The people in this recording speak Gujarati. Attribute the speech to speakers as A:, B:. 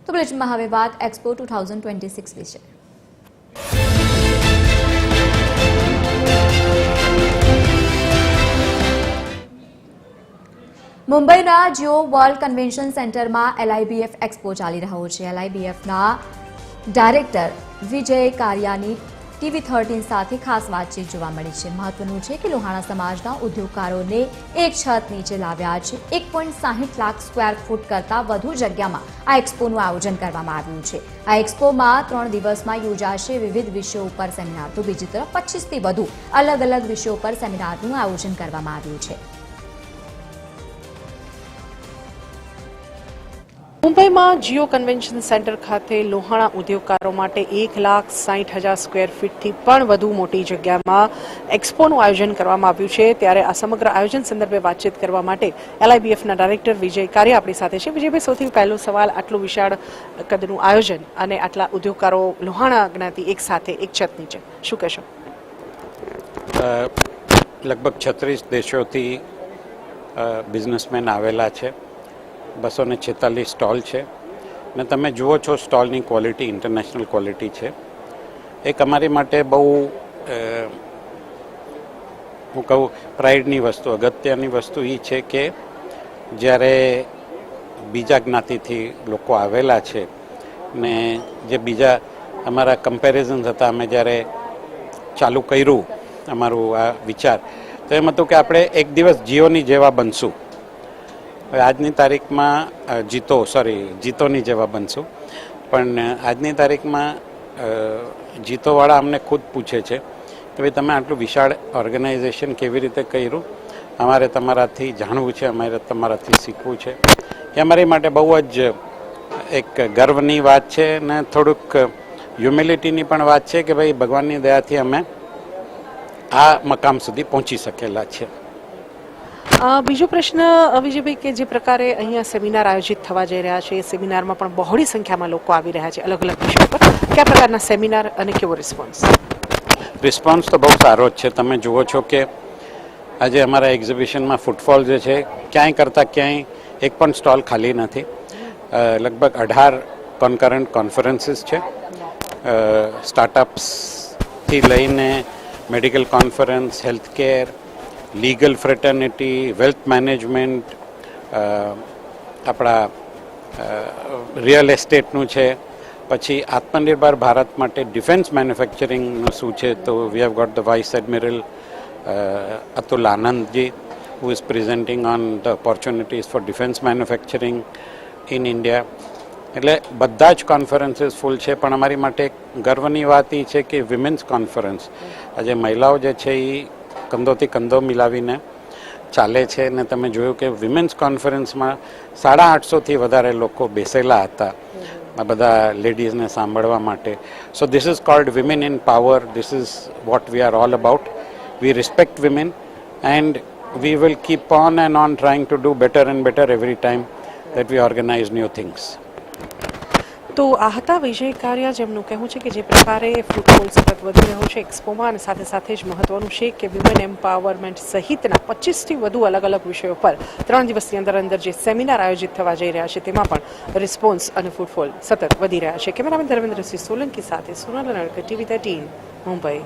A: તો બુલેટિનમાં હવે વાત એક્સપો 2026 વિશે। મુંબઈના જીઓ વર્લ્ડ કન્વેન્શન સેન્ટરમાં LIBF એક્સપો ચાલી રહ્યો છે। LIBFના ડાયરેક્ટર વિજય કારિયાની TV13 સાથે ખાસ વાતચીત જોવા મળી છે। મહત્વનું છે કે લોહાણા સમાજના ઉદ્યોગકારોને એક છત નીચે લાવ્યા છે। 1.60 લાખ સ્ક્વેર ફૂટ કરતાં વધુ જગ્યામાં આ એક્સપોનું આયોજન કરવામાં આવ્યું છે। આ એક્સપોમાં 3 દિવસમાં યોજાશે વિવિધ વિષયો ઉપર સેમિનાર, તો બીજી તરફ 25થી વધુ અલગ અલગ વિષયો પર સેમિનારનું આયોજન કરવામાં આવ્યું છે।
B: મુંબઈમાં જીઓ કન્વેન્શન સેન્ટર ખાતે લોહાણા ઉદ્યોગકારો માટે 1,60,000 સ્ક્વેર ફીટથી પણ વધુ મોટી જગ્યામાં એક્સપોનું આયોજન કરવામાં આવ્યું છે। ત્યારે આ સમગ્ર આયોજન સંદર્ભે વાતચીત કરવા માટે LIBFના ડાયરેક્ટર વિજય કારિયા આપણી સાથે છે। વિજયભાઈ, સૌથી પહેલો સવાલ, આટલું વિશાળ કદનું આયોજન અને આટલા ઉદ્યોગકારો લોહાણા જ્ઞાતિ એક સાથે એક છત નીચે, શું કહેશો?
C: લગભગ 36 દેશોથી બિઝનેસમેન આવેલા છે। 246 સ્ટોલ છે ને તમે જુઓ છો સ્ટોલની ક્વોલિટી ઇન્ટરનેશનલ ક્વોલિટી છે। એક અમારી માટે બહુ હું કહું પ્રાઇડની વસ્તુ, અગત્યની વસ્તુ એ છે કે જ્યારે બીજા જ્ઞાતિથી લોકો આવેલા છે ને જે બીજા અમારા કમ્પેરિઝન્સ હતા, અમે જ્યારે ચાલુ કર્યું અમારું આ વિચાર, તો એમ હતું કે આપણે એક દિવસ જીઓની જેવા બનશું। આજની તારીખમાં જીતોની જેવા બનશું, પણ આજની તારીખમાં જીતોવાળા અમને ખુદ પૂછે છે કે ભાઈ તમે આટલું વિશાળ ઓર્ગેનાઇઝેશન કેવી રીતે કર્યું, અમારે તમારાથી જાણવું છે, અમારે તમારાથી શીખવું છે। એ અમારી માટે બહુ જ એક ગર્વની વાત છે ને થોડુંક હ્યુમિલિટીની પણ વાત છે કે ભાઈ ભગવાનની દયાથી અમે આ મકામ સુધી પહોંચી શકેલા છે।
B: બીજો પ્રશ્ન વિજયભાઈ, કે જે પ્રકારે અહીંયા સેમિનાર આયોજિત થવા જઈ રહ્યા છે, એ સેમિનારમાં પણ બહોળી સંખ્યામાં લોકો આવી રહ્યા છે અલગ અલગ વિષયો પર, કયા પ્રકારના સેમિનાર અને કેવો રિસ્પોન્સ?
C: રિસ્પોન્સ તો બહુ સારો જ છે। તમે જુઓ છો કે આજે અમારા એક્ઝિબિશનમાં ફૂટફોલ જે છે ક્યાંય કરતાં ક્યાંય એક પણ સ્ટોલ ખાલી નથી। લગભગ 18 કોન્કરન્ટ કોન્ફરન્સીસ છે, સ્ટાર્ટઅપ્સથી લઈને medical conference, healthcare, legal fraternity, wealth management, આપણા રિયલ એસ્ટેટનું છે, પછી આત્મનિર્ભર ભારત માટે ડિફેન્સ મેન્યુફેક્ચરિંગનું શું છે, તો we have got the vice admiral Atul Anandji who is presenting on the opportunities for defense manufacturing in India। એટલે બધા જ કોન્ફરન્સીસ ફૂલ છે, પણ અમારી માટે ગર્વની વાત એ છે કે વિમેન્સ કોન્ફરન્સ, આજે મહિલાઓ જે છે એ કંધોથી કંધો મિલાવીને ચાલે છે ને તમે જોયું કે વિમેન્સ કોન્ફરન્સમાં 850થી વધારે લોકો બેસેલા હતા આ બધા લેડીઝને સાંભળવા માટે। So this is called women in power, this is what we are all about. We respect women and we will keep on and on trying to do better and better every time that we organise new things.
B: તો આ હતા વિજય કારિયા, જેમનું કહેવું છે કે જે પ્રકારે ફૂટફોલ સતત વધી રહ્યો છે એક્સપોમાં, અને સાથે સાથે જ મહત્વનું છે કે વિમેન એમ્પાવરમેન્ટ સહિતના 25થી વધુ અલગ અલગ વિષયો પર 3 દિવસની અંદર જે સેમિનાર આયોજિત થવા જઈ રહ્યા છે તેમાં પણ રિસ્પોન્સ અને ફૂટફોલ સતત વધી રહ્યા છે। કેમેરામેન ધર્મેન્દ્રસિંહ સોલંકી સાથે સોનલ નડકર, TV13 મુંબઈ।